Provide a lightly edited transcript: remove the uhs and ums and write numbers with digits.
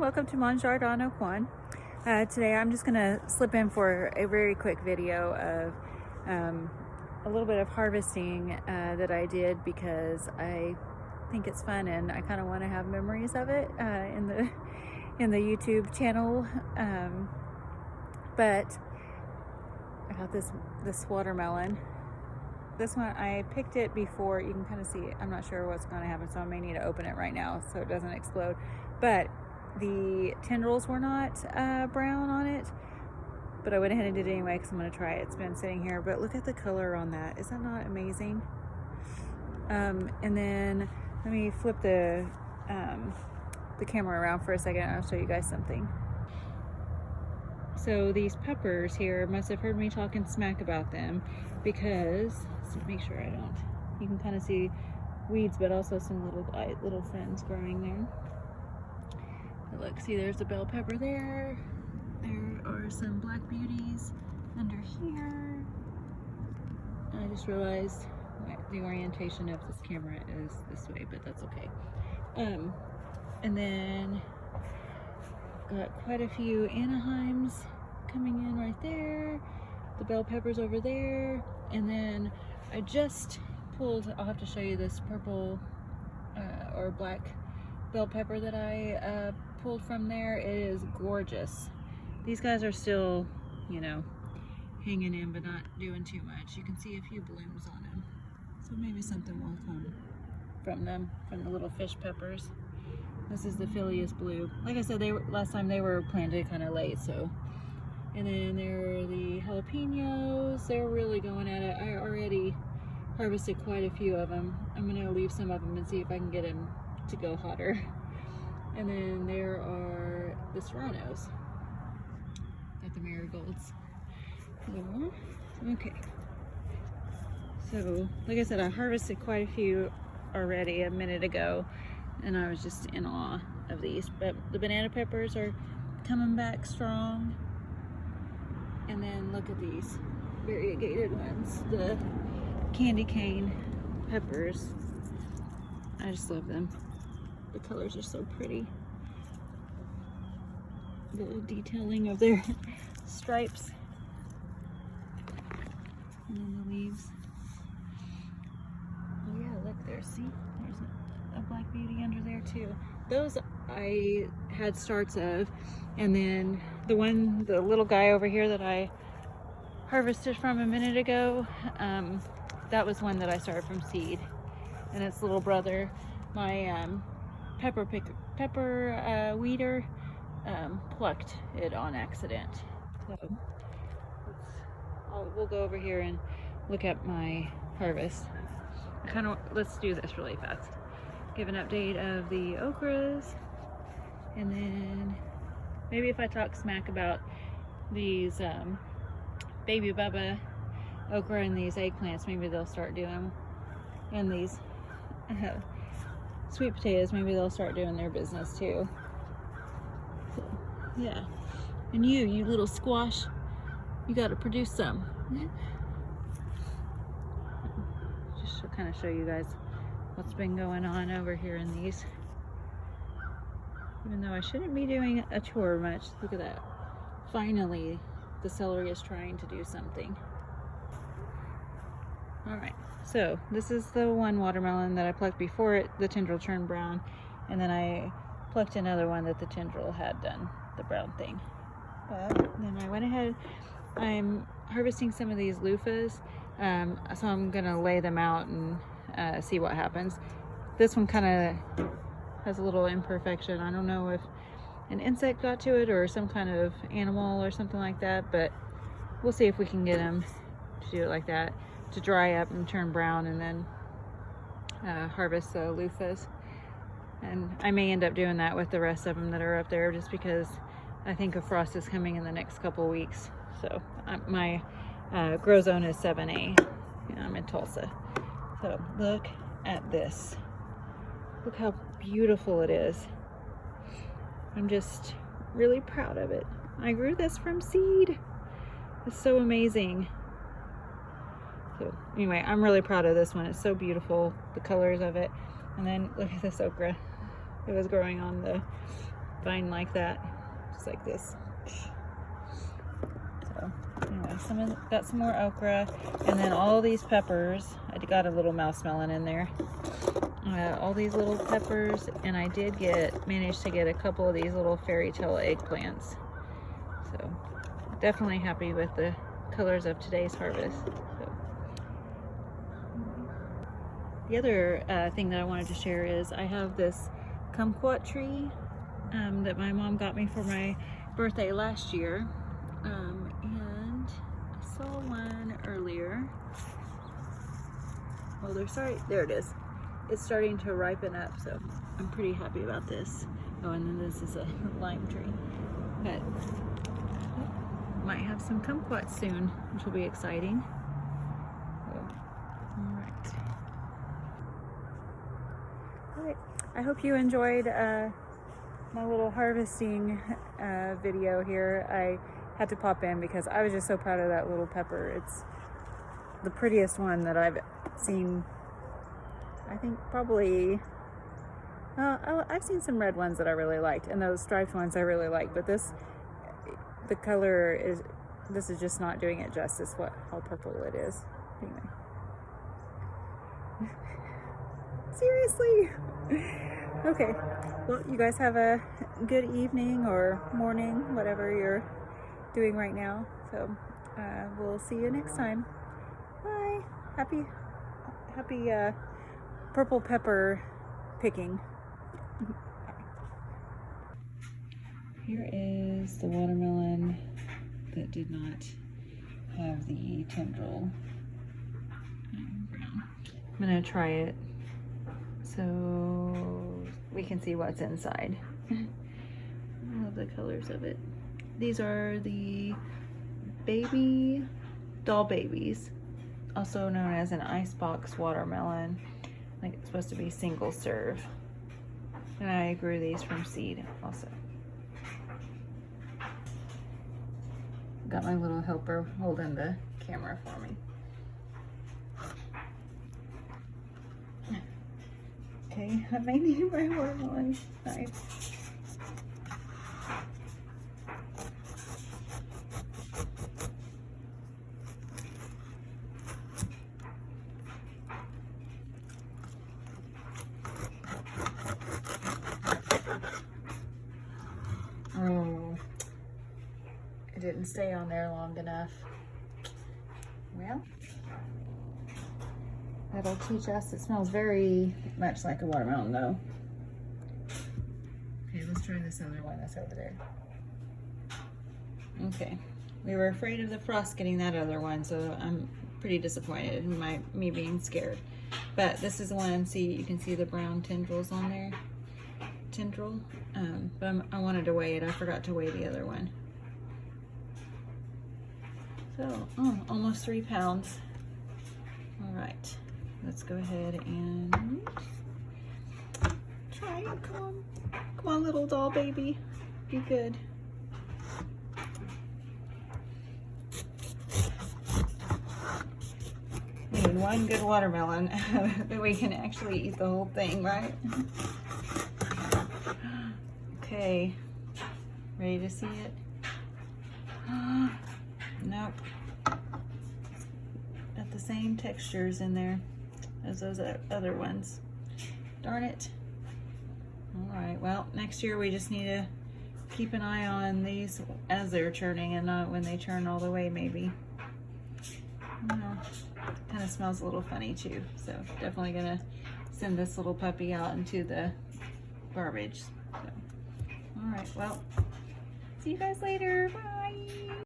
welcome to Monjardinaucoin. Today I'm just going to slip in for a very quick video of a little bit of harvesting that I did because I think it's fun and I kind of want to have memories of it in the YouTube channel. But I got this watermelon. This one, I picked it before. You can kind of see it. I'm not sure what's going to happen, so I may need to open it right now so it doesn't explode. But the tendrils were not brown on it, but I went ahead and did it anyway because I'm going to try it. It's been sitting here, but look at the color on that. Is that not amazing? And then let me flip the camera around for a second and I'll show you guys something. So these peppers here must have heard me talking smack about them because, so make sure I don't, you can kind of see weeds, but also some little friends growing there. But look, see, there's a bell pepper there. There are some black beauties under here. I just realized the orientation of this camera is this way, but that's okay. And then got quite a few Anaheims coming in right there. The bell peppers over there. And then I just pulled, I'll have to show you this purple or black bell pepper that I pulled from there. It is gorgeous. These guys are still, you know, hanging in, but not doing too much. You can see a few blooms on them. So maybe something will come from them, from the little fish peppers. This is the Phileas Blue. Like I said, last time they were planted kind of late, so. And then there are the jalapenos. They're really going at it. I already harvested quite a few of them. I'm gonna leave some of them and see if I can get them to go hotter. And then there are the serranos. Got the marigolds. Okay. So, like I said, I harvested quite a few already a minute ago, and I was just in awe of these. But the banana peppers are coming back strong. And then look at these variegated ones, the candy cane peppers. I just love them. The colors are so pretty. The detailing of their stripes. And then the leaves. Oh yeah, look there, see? There's a black beauty under there too. Those I had starts of, and then the little guy over here that I harvested from a minute ago, that was one that I started from seed, and its little brother, my pepper weeder, plucked it on accident. So we'll go over here and look at my harvest. Let's do this really fast. Give an update of the okras, and then maybe if I talk smack about these baby baba okra and these eggplants, maybe they'll start doing, and these sweet potatoes, maybe they'll start doing their business too. So, yeah. And you little squash, you got to produce some. Just to kind of show you guys what's been going on over here in these. Even though I shouldn't be doing a tour much. Look at that. Finally, the celery is trying to do something. Alright, so this is the one watermelon that I plucked before the tendril turned brown. And then I plucked another one that the tendril had done the brown thing. But then I went ahead, I'm harvesting some of these loofahs. So I'm going to lay them out and see what happens. This one kind of has a little imperfection. I don't know if an insect got to it or some kind of animal or something like that, but we'll see if we can get them to do it like that, to dry up and turn brown, and then harvest the loofahs. And I may end up doing that with the rest of them that are up there, just because I think a frost is coming in the next couple weeks. So my grow zone is 7A, and I'm in Tulsa. So look at this. Look how beautiful it is. I'm just really proud of it. I grew this from seed. It's so amazing. So anyway, I'm really proud of this one. It's so beautiful, the colors of it. And then look at this okra. It was growing on the vine like that, just like this. So anyway, got some more okra, and then all these peppers. I got a little mouse melon in there. All these little peppers, and I did manage to get a couple of these little fairy tale eggplants. So definitely happy with the colors of today's harvest. So the other thing that I wanted to share is I have this kumquat tree that my mom got me for my birthday last year, and I saw one earlier. Oh, there it is. It's starting to ripen up, so I'm pretty happy about this. Oh, and then this is a lime tree, but might have some kumquats soon, which will be exciting. So, all right. I hope you enjoyed my little harvesting video here. I had to pop in because I was just so proud of that little pepper. It's the prettiest one that I've seen. I think probably, I've seen some red ones that I really liked, and those striped ones I really like, but the color this is just not doing it justice, how purple it is. Anyway. Seriously? Okay, well, you guys have a good evening or morning, whatever you're doing right now. So we'll see you next time. Bye. Happy purple pepper picking. Here is the watermelon that did not have the tendril. I'm gonna try it so we can see what's inside. I love the colors of it. These are the doll babies, also known as an icebox watermelon. I think it's supposed to be single serve. And I grew these from seed also. Got my little helper holding the camera for me. Okay, I may need my watermelon knife. Oh, it didn't stay on there long enough. Well, that'll teach us. It smells very much like a watermelon though. Okay, let's try this other one that's over there. Okay, we were afraid of the frost getting that other one, so I'm pretty disappointed in me being scared. But this is the one, you can see the brown tendrils on there. But I wanted to weigh it. I forgot to weigh the other one. So, almost 3 pounds. All right, let's go ahead and try it. Come on, little doll baby, be good. We need one good watermelon that we can actually eat the whole thing, right? Okay, ready to see it? Nope. Got the same textures in there as those other ones. Darn it. All right, well, next year we just need to keep an eye on these as they're churning and not when they churn all the way, maybe. Kind of smells a little funny too, so definitely gonna send this little puppy out into the garbage. So, all right, well, see you guys later. Bye.